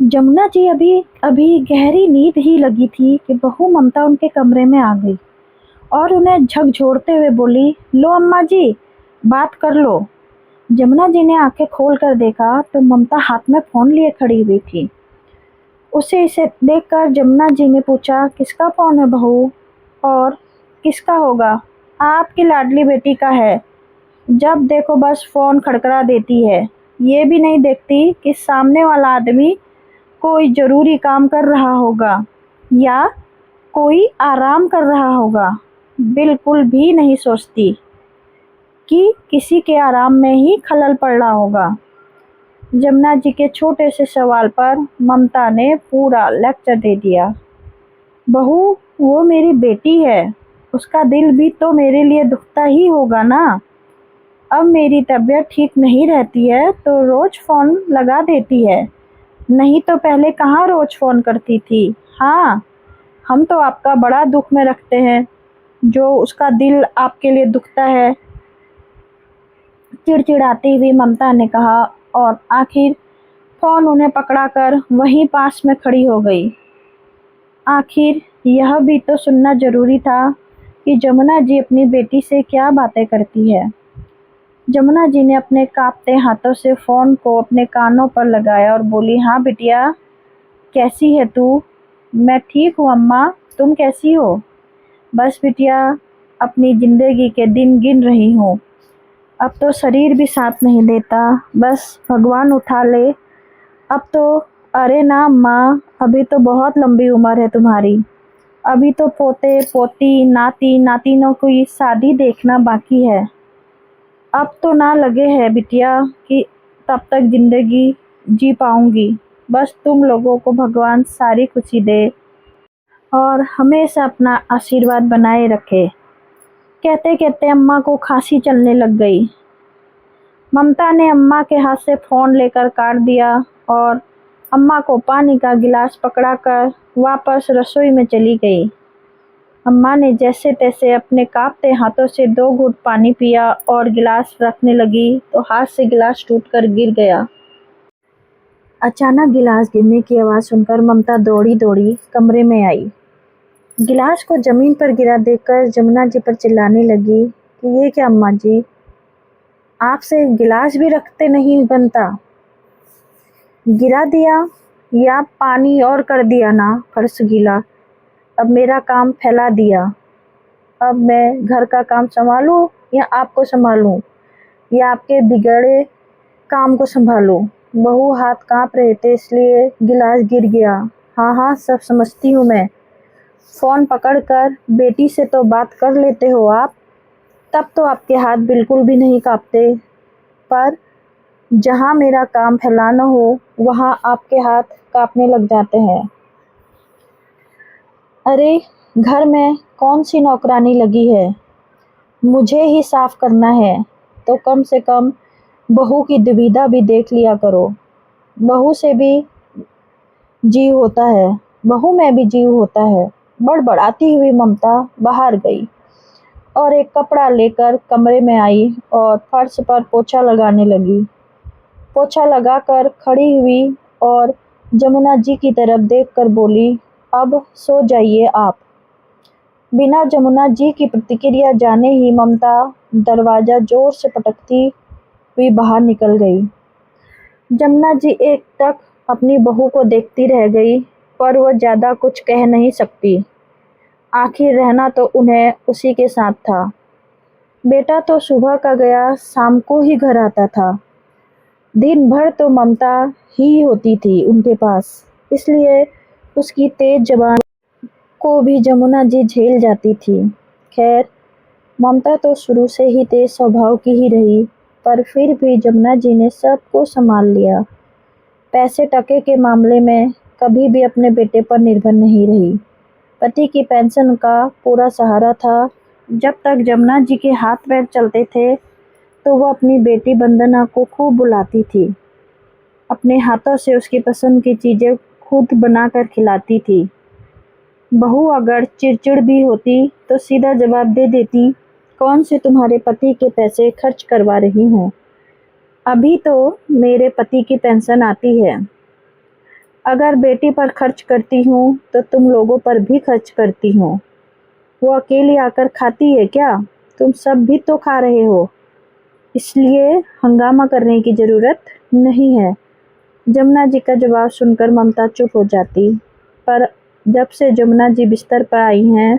जमुना जी अभी अभी गहरी नींद ही लगी थी कि बहू ममता उनके कमरे में आ गई और उन्हें झकझोरते हुए बोली, लो अम्मा जी, बात कर लो। जमुना जी ने आंखें खोल कर देखा तो ममता हाथ में फोन लिए खड़ी हुई थी। उसे इसे देखकर जमुना जी ने पूछा, किसका फोन है बहू? और किसका होगा? आपकी लाडली बेटी का है। जब देखो बस फोन खड़खड़ा देती है। ये भी नहीं देखती कि सामने वाला आदमी कोई ज़रूरी काम कर रहा होगा या कोई आराम कर रहा होगा। बिल्कुल भी नहीं सोचती कि किसी के आराम में ही खलल पड़ रहा होगा। जमुना जी के छोटे से सवाल पर ममता ने पूरा लेक्चर दे दिया। बहू, वो मेरी बेटी है, उसका दिल भी तो मेरे लिए दुखता ही होगा ना। अब मेरी तबीयत ठीक नहीं रहती है तो रोज़ फ़ोन लगा देती है, नहीं तो पहले कहाँ रोज़ फ़ोन करती थी। हाँ, हम तो आपका बड़ा दुख में रखते हैं, जो उसका दिल आपके लिए दुखता है। चिड़चिड़ाती हुई ममता ने कहा और आखिर फ़ोन उन्हें पकड़ाकर वहीं पास में खड़ी हो गई। आखिर यह भी तो सुनना ज़रूरी था कि जमुना जी अपनी बेटी से क्या बातें करती है। जमुना जी ने अपने कांपते हाथों से फ़ोन को अपने कानों पर लगाया और बोली, हाँ बिटिया, कैसी है तू? मैं ठीक हूँ अम्मा, तुम कैसी हो? बस बिटिया, अपनी ज़िंदगी के दिन गिन रही हूँ। अब तो शरीर भी साथ नहीं देता, बस भगवान उठा ले। अब तो अरे ना अम्मा, अभी तो बहुत लंबी उम्र है तुम्हारी। अभी तो पोते पोती नाती नातिनों की शादी देखना बाकी है। अब तो ना लगे है बिटिया कि तब तक ज़िंदगी जी पाऊंगी। बस तुम लोगों को भगवान सारी खुशी दे और हमेशा अपना आशीर्वाद बनाए रखे। कहते कहते अम्मा को खांसी चलने लग गई। ममता ने अम्मा के हाथ से फ़ोन लेकर काट दिया और अम्मा को पानी का गिलास पकड़ाकर वापस रसोई में चली गई। अम्मा ने जैसे तैसे अपने कांपते हाथों से 2 घूंट पानी पिया और गिलास रखने लगी तो हाथ से गिलास टूटकर गिर गया। अचानक गिलास गिरने की आवाज़ सुनकर ममता दौड़ी दौड़ी कमरे में आई। गिलास को ज़मीन पर गिरा देखकर जमुना जी पर चिल्लाने लगी कि ये क्या अम्मा जी, आपसे गिलास भी रखते नहीं बनता। गिरा दिया या पानी और कर दिया ना फर्श गीला। अब मेरा काम फैला दिया। अब मैं घर का काम संभालूं या आपको संभालूं या आपके बिगड़े काम को संभालूं। बहू, हाथ कांप रहे थे इसलिए गिलास गिर गया। हाँ हाँ, सब समझती हूँ मैं। फ़ोन पकड़कर बेटी से तो बात कर लेते हो आप, तब तो आपके हाथ बिल्कुल भी नहीं कांपते, पर जहाँ मेरा काम फैलाना हो वहाँ आपके हाथ कांपने लग जाते हैं। अरे, घर में कौन सी नौकरानी लगी है, मुझे ही साफ करना है तो कम से कम बहू की दुविधा भी देख लिया करो। बहू से भी जीव होता है, बहू में भी जीव होता है। बड़बड़ाती हुई ममता बाहर गई और एक कपड़ा लेकर कमरे में आई और फर्श पर पोछा लगाने लगी। पोछा लगाकर खड़ी हुई और जमुना जी की तरफ देखकर बोली, अब सो जाइए आप। बिना जमुना जी की प्रतिक्रिया जाने ही ममता दरवाज़ा जोर से पटकती हुई बाहर निकल गई। जमुना जी एक तक अपनी बहू को देखती रह गई, पर वह ज़्यादा कुछ कह नहीं सकती। आखिर रहना तो उन्हें उसी के साथ था। बेटा तो सुबह का गया, शाम को ही घर आता था। दिन भर तो ममता ही होती थी उनके पास, इसलिए उसकी तेज ज़बान को भी जमुना जी झेल जाती थी। खैर, ममता तो शुरू से ही तेज स्वभाव की ही रही, पर फिर भी जमुना जी ने सबको संभाल लिया। पैसे टके के मामले में कभी भी अपने बेटे पर निर्भर नहीं रही। पति की पेंशन का पूरा सहारा था। जब तक जमुना जी के हाथ पैर चलते थे तो वह अपनी बेटी वंदना को खूब बुलाती थी। अपने हाथों से उसकी पसंद की चीज़ें खुद बनाकर खिलाती थी। बहू अगर चिड़चिड़ भी होती तो सीधा जवाब दे देती, कौन से तुम्हारे पति के पैसे खर्च करवा रही हूँ, अभी तो मेरे पति की पेंशन आती है। अगर बेटी पर खर्च करती हूँ तो तुम लोगों पर भी खर्च करती हूँ। वो अकेली आकर खाती है क्या? तुम सब भी तो खा रहे हो, इसलिए हंगामा करने की ज़रूरत नहीं है। जमुना जी का जवाब सुनकर ममता चुप हो जाती, पर जब से जमुना जी बिस्तर पर आई हैं,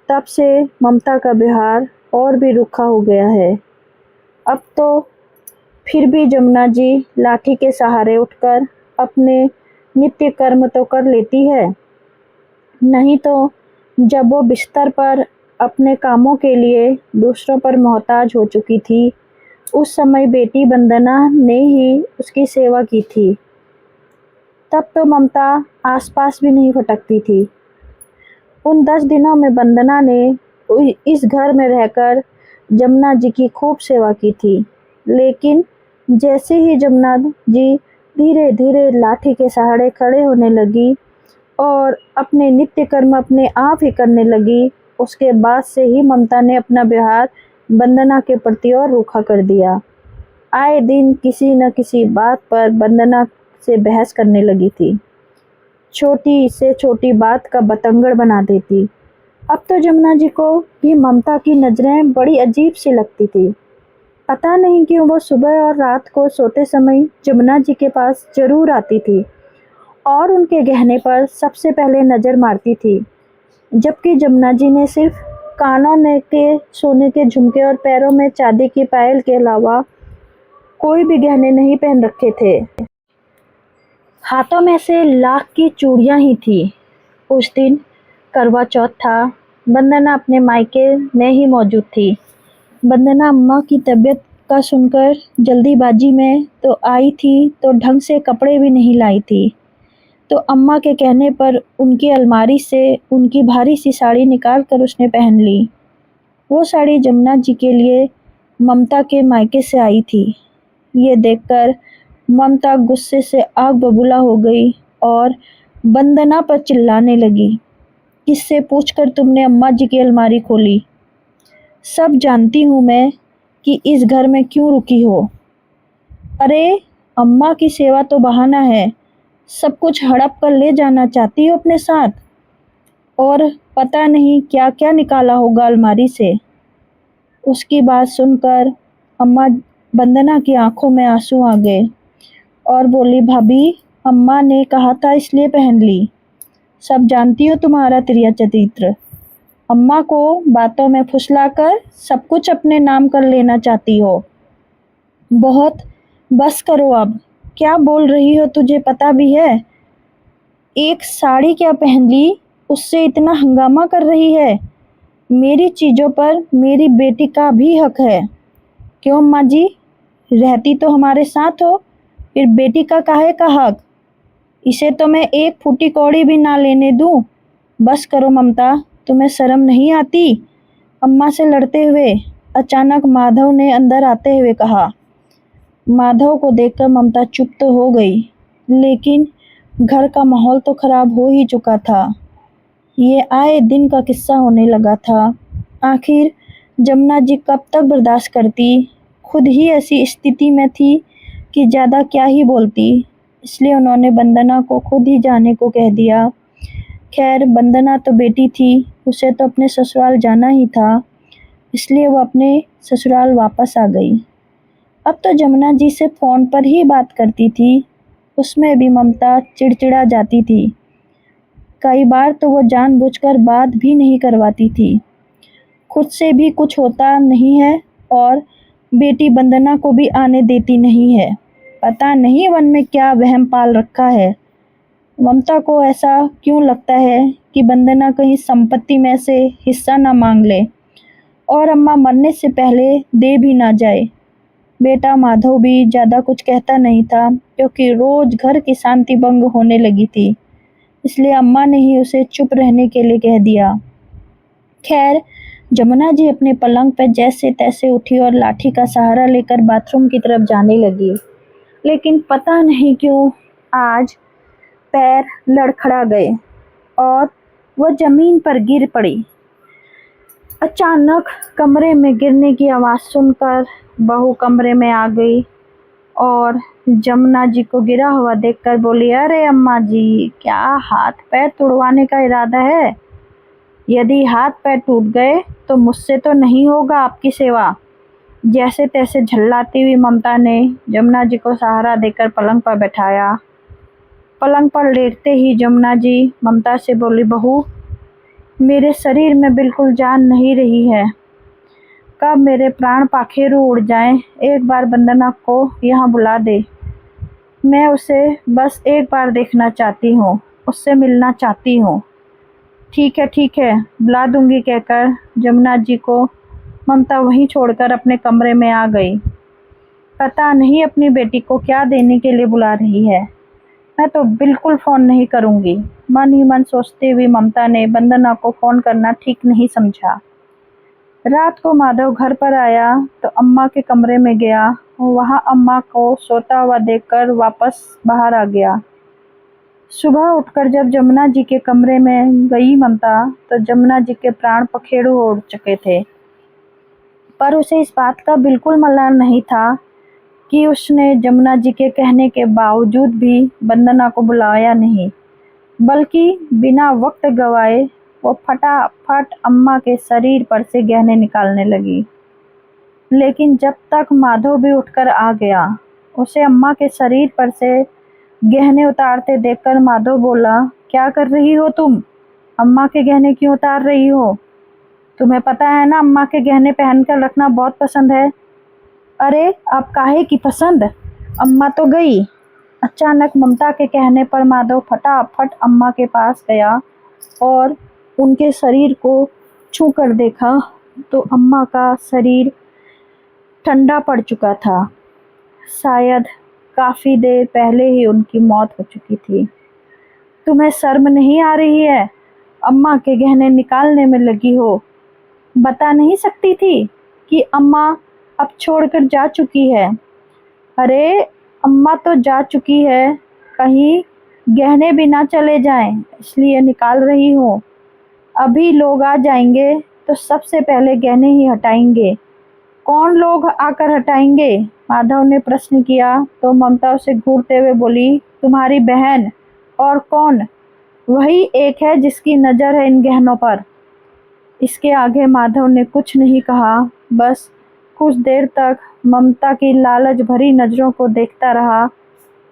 तब से ममता का व्यवहार और भी रूखा हो गया है। अब तो फिर भी जमुना जी लाठी के सहारे उठकर अपने नित्य कर्म तो कर लेती है, नहीं तो जब वो बिस्तर पर अपने कामों के लिए दूसरों पर मोहताज हो चुकी थी, उस समय बेटी वंदना ने ही उसकी सेवा की थी। तब तो ममता आसपास भी नहीं फटकती थी। उन 10 दिनों में वंदना ने इस घर में रहकर जमुना जी की खूब सेवा की थी, लेकिन जैसे ही जमुना जी धीरे धीरे लाठी के सहारे खड़े होने लगी और अपने नित्य कर्म अपने आप ही करने लगी, उसके बाद से ही ममता ने अपना व्यवहार वंदना के प्रति और रूखा कर दिया। आए दिन किसी न किसी बात पर वंदना से बहस करने लगी थी, छोटी से छोटी बात का बतंगड़ बना देती। अब तो जमुना जी को भी ममता की नज़रें बड़ी अजीब सी लगती थी। पता नहीं क्यों वो सुबह और रात को सोते समय जमुना जी के पास जरूर आती थी और उनके गहने पर सबसे पहले नज़र मारती थी, जबकि जमुना जी ने सिर्फ कानों में के सोने के झुमके और पैरों में चांदी की पायल के अलावा कोई भी गहने नहीं पहन रखे थे। हाथों में से लाख की चूड़ियां ही थी। उस दिन करवा चौथ था। वंदना अपने मायके में ही मौजूद थी। वंदना अम्मा की तबीयत का सुनकर जल्दीबाजी में तो आई थी, तो ढंग से कपड़े भी नहीं लाई थी। तो अम्मा के कहने पर उनकी अलमारी से उनकी भारी सी साड़ी निकाल कर उसने पहन ली। वो साड़ी जमुना जी के लिए ममता के मायके से आई थी। ये देखकर ममता गुस्से से आग बबूला हो गई और वंदना पर चिल्लाने लगी, किससे पूछकर तुमने अम्मा जी की अलमारी खोली? सब जानती हूँ मैं कि इस घर में क्यों रुकी हो। अरे अम्मा की सेवा तो बहाना है, सब कुछ हड़प कर ले जाना चाहती हो अपने साथ, और पता नहीं क्या क्या निकाला होगा अलमारी से। उसकी बात सुनकर अम्मा वंदना की आंखों में आंसू आ गए और बोली, भाभी अम्मा ने कहा था इसलिए पहन ली। सब जानती हो तुम्हारा तिरिया चरित्र। अम्मा को बातों में फुसलाकर सब कुछ अपने नाम कर लेना चाहती हो। बहुत बस करो अब, क्या बोल रही हो तुझे पता भी है? एक साड़ी क्या पहन ली, उससे इतना हंगामा कर रही है। मेरी चीज़ों पर मेरी बेटी का भी हक है। क्यों अम्मा जी, रहती तो हमारे साथ हो, फिर बेटी का काहे का हक? इसे तो मैं एक फूटी कौड़ी भी ना लेने दूं। बस करो ममता, तुम्हें शर्म नहीं आती? अम्मा से लड़ते हुए अचानक माधव ने अंदर आते हुए कहा। माधव को देखकर ममता चुप तो हो गई, लेकिन घर का माहौल तो खराब हो ही चुका था। ये आए दिन का किस्सा होने लगा था। आखिर जमुना जी कब तक बर्दाश्त करती? खुद ही ऐसी स्थिति में थी कि ज़्यादा क्या ही बोलती, इसलिए उन्होंने वंदना को खुद ही जाने को कह दिया। खैर वंदना तो बेटी थी, उसे तो अपने ससुराल जाना ही था, इसलिए वो अपने ससुराल वापस आ गई। अब तो जमुना जी से फ़ोन पर ही बात करती थी, उसमें भी ममता चिड़चिड़ा जाती थी। कई बार तो वो जानबूझकर बात भी नहीं करवाती थी। खुद से भी कुछ होता नहीं है और बेटी वंदना को भी आने देती नहीं है। पता नहीं मन में क्या वहम पाल रखा है। ममता को ऐसा क्यों लगता है कि वंदना कहीं संपत्ति में से हिस्सा ना मांग ले और अम्मा मरने से पहले दे भी ना जाए। बेटा माधव भी ज़्यादा कुछ कहता नहीं था, क्योंकि रोज़ घर की शांति भंग होने लगी थी, इसलिए अम्मा ने ही उसे चुप रहने के लिए कह दिया। खैर जमुना जी अपने पलंग पर जैसे तैसे उठी और लाठी का सहारा लेकर बाथरूम की तरफ जाने लगी, लेकिन पता नहीं क्यों आज पैर लड़खड़ा गए और वह जमीन पर गिर पड़ी। अचानक कमरे में गिरने की आवाज़ सुनकर बहू कमरे में आ गई और जमुना जी को गिरा हुआ देखकर बोली, अरे अम्मा जी, क्या हाथ पैर तुड़वाने का इरादा है? यदि हाथ पैर टूट गए तो मुझसे तो नहीं होगा आपकी सेवा। जैसे तैसे झल्लाती हुई ममता ने जमुना जी को सहारा देकर पलंग पर बैठाया। पलंग पर लेटते ही जमुना जी ममता से बोली, बहू, मेरे शरीर में बिल्कुल जान नहीं रही है। कब मेरे प्राण पाखेरु उड़ जाएं, एक बार वंदना को यहाँ बुला दे। मैं उसे बस एक बार देखना चाहती हूँ, उससे मिलना चाहती हूँ। ठीक है, बुला दूंगी कहकर जमुना जी को ममता वहीं छोड़कर अपने कमरे में आ गई। पता नहीं अपनी बेटी को क्या देने के लिए बुला रही है। मैं तो बिल्कुल फ़ोन नहीं करूँगी। मन ही मन सोचती हुई ममता ने वंदना को फ़ोन करना ठीक नहीं समझा। रात को माधव घर पर आया तो अम्मा के कमरे में गया। वहाँ अम्मा को सोता हुआ देखकर वापस बाहर आ गया। सुबह उठकर जब जमुना जी के कमरे में गई ममता, तो जमुना जी के प्राण पखेरु उड़ चुके थे। पर उसे इस बात का बिल्कुल मलाल नहीं था कि उसने जमुना जी के कहने के बावजूद भी वंदना को बुलाया नहीं, बल्कि बिना वक्त गवाए वो फटाफट अम्मा के शरीर पर से गहने निकालने लगी। लेकिन जब तक माधव भी उठकर आ गया, उसे अम्मा के शरीर पर से गहने उतारते देखकर माधव बोला, क्या कर रही हो तुम? अम्मा के गहने क्यों उतार रही हो? तुम्हें पता है ना, अम्मा के गहने पहनकर रखना बहुत पसंद है। अरे अब काहे की पसंद, अम्मा तो गई। अचानक ममता के कहने पर माधव फटाफट अम्मा के पास गया और उनके शरीर को छू कर देखा तो अम्मा का शरीर ठंडा पड़ चुका था। शायद काफ़ी देर पहले ही उनकी मौत हो चुकी थी। तुम्हें शर्म नहीं आ रही है? अम्मा के गहने निकालने में लगी हो। बता नहीं सकती थी कि अम्मा अब छोड़कर जा चुकी है? अरे अम्मा तो जा चुकी है, कहीं गहने भी ना चले जाएं, इसलिए निकाल रही हूँ। अभी लोग आ जाएंगे तो सबसे पहले गहने ही हटाएंगे। कौन लोग आकर हटाएंगे? माधव ने प्रश्न किया तो ममता उसे घूरते हुए बोली, तुम्हारी बहन। और कौन? वही एक है जिसकी नज़र है इन गहनों पर। इसके आगे माधव ने कुछ नहीं कहा, बस कुछ देर तक ममता की लालच भरी नज़रों को देखता रहा,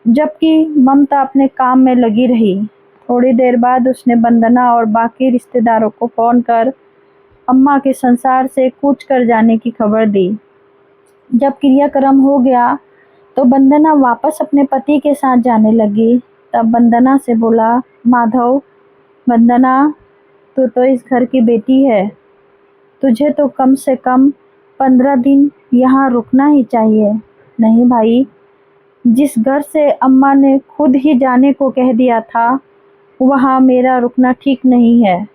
जबकि ममता अपने काम में लगी रही। थोड़ी देर बाद उसने वंदना और बाकी रिश्तेदारों को फ़ोन कर अम्मा के संसार से कूच कर जाने की खबर दी। जब क्रियाक्रम हो गया तो वंदना वापस अपने पति के साथ जाने लगी। तब वंदना से बोला, माधव, वंदना, तू तो इस घर की बेटी है, तुझे तो कम से कम 15 दिन यहाँ रुकना ही चाहिए। नहीं भाई, जिस घर से अम्मा ने खुद ही जाने को कह दिया था, वहाँ मेरा रुकना ठीक नहीं है।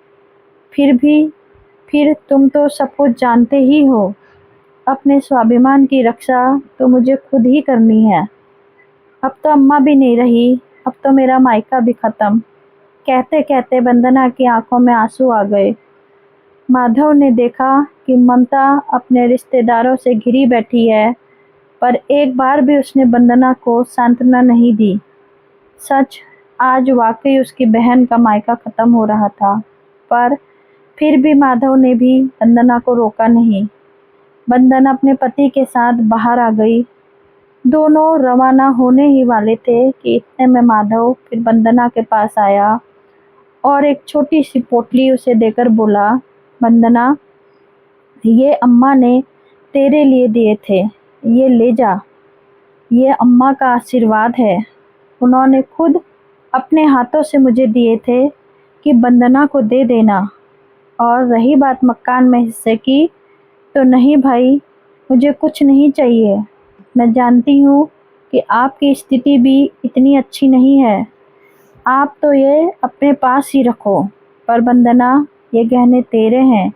फिर तुम तो सब कुछ जानते ही हो। अपने स्वाभिमान की रक्षा तो मुझे खुद ही करनी है। अब तो अम्मा भी नहीं रही, अब तो मेरा मायका भी ख़त्म। कहते कहते वंदना की आंखों में आंसू आ गए। माधव ने देखा कि ममता अपने रिश्तेदारों से घिरी बैठी है, पर एक बार भी उसने वंदना को सांत्वना नहीं दी। सच, आज वाकई उसकी बहन का मायका ख़त्म हो रहा था, पर फिर भी माधव ने भी वंदना को रोका नहीं। वंदना अपने पति के साथ बाहर आ गई। दोनों रवाना होने ही वाले थे कि इतने में माधव फिर वंदना के पास आया और एक छोटी सी पोटली उसे देकर बोला, वंदना, ये अम्मा ने तेरे लिए दिए थे, ये ले जा। ये अम्मा का आशीर्वाद है। उन्होंने खुद अपने हाथों से मुझे दिए थे कि वंदना को दे देना। और रही बात मकान में हिस्से की, तो नहीं भाई, मुझे कुछ नहीं चाहिए। मैं जानती हूँ कि आपकी स्थिति भी इतनी अच्छी नहीं है। आप तो ये अपने पास ही रखो। पर वंदना, ये गहने तेरे हैं,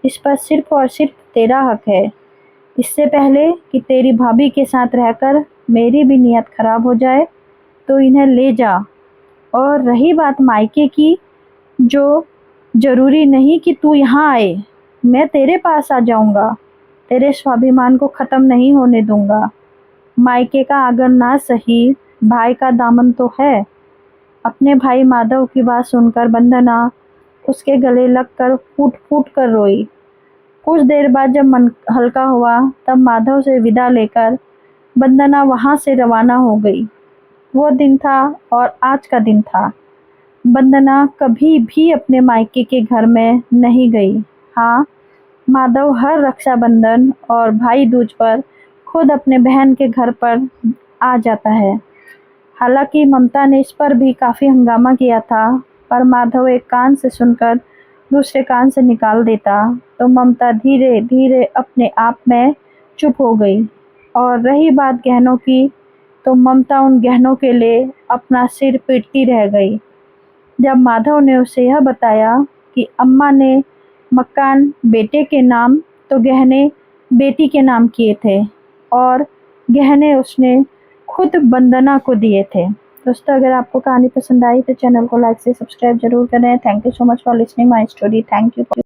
इस पर सिर्फ और सिर्फ तेरा हक है। इससे पहले कि तेरी भाभी के साथ रहकर मेरी भी नीयत खराब हो जाए, तो इन्हें ले जा। और रही बात मायके की, जो ज़रूरी नहीं कि तू यहाँ आए, मैं तेरे पास आ जाऊँगा। तेरे स्वाभिमान को ख़त्म नहीं होने दूँगा। मायके का आंगन ना सही, भाई का दामन तो है। अपने भाई माधव की बात सुनकर वंदना उसके गले लगकर फूट फूट कर रोई। कुछ देर बाद जब मन हल्का हुआ तब माधव से विदा लेकर वंदना वहां से रवाना हो गई। वो दिन था और आज का दिन था। वंदना कभी भी अपने मायके के घर में नहीं गई। हाँ, माधव हर रक्षाबंधन और भाई दूज पर खुद अपने बहन के घर पर आ जाता है। हालांकि ममता ने इस पर भी काफ़ी हंगामा किया था, पर माधव एक कान से सुनकर दूसरे कान से निकाल देता, तो ममता धीरे धीरे अपने आप में चुप हो गई। और रही बात गहनों की, तो ममता उन गहनों के लिए अपना सिर पीटती रह गई। जब माधव ने उसे यह बताया कि अम्मा ने मकान बेटे के नाम तो गहने बेटी के नाम किए थे और गहने उसने खुद वंदना को दिए थे। दोस्तों, अगर आपको कहानी पसंद आई तो चैनल को लाइक से सब्सक्राइब जरूर करें। Thank you so much for listening my story. Thank you.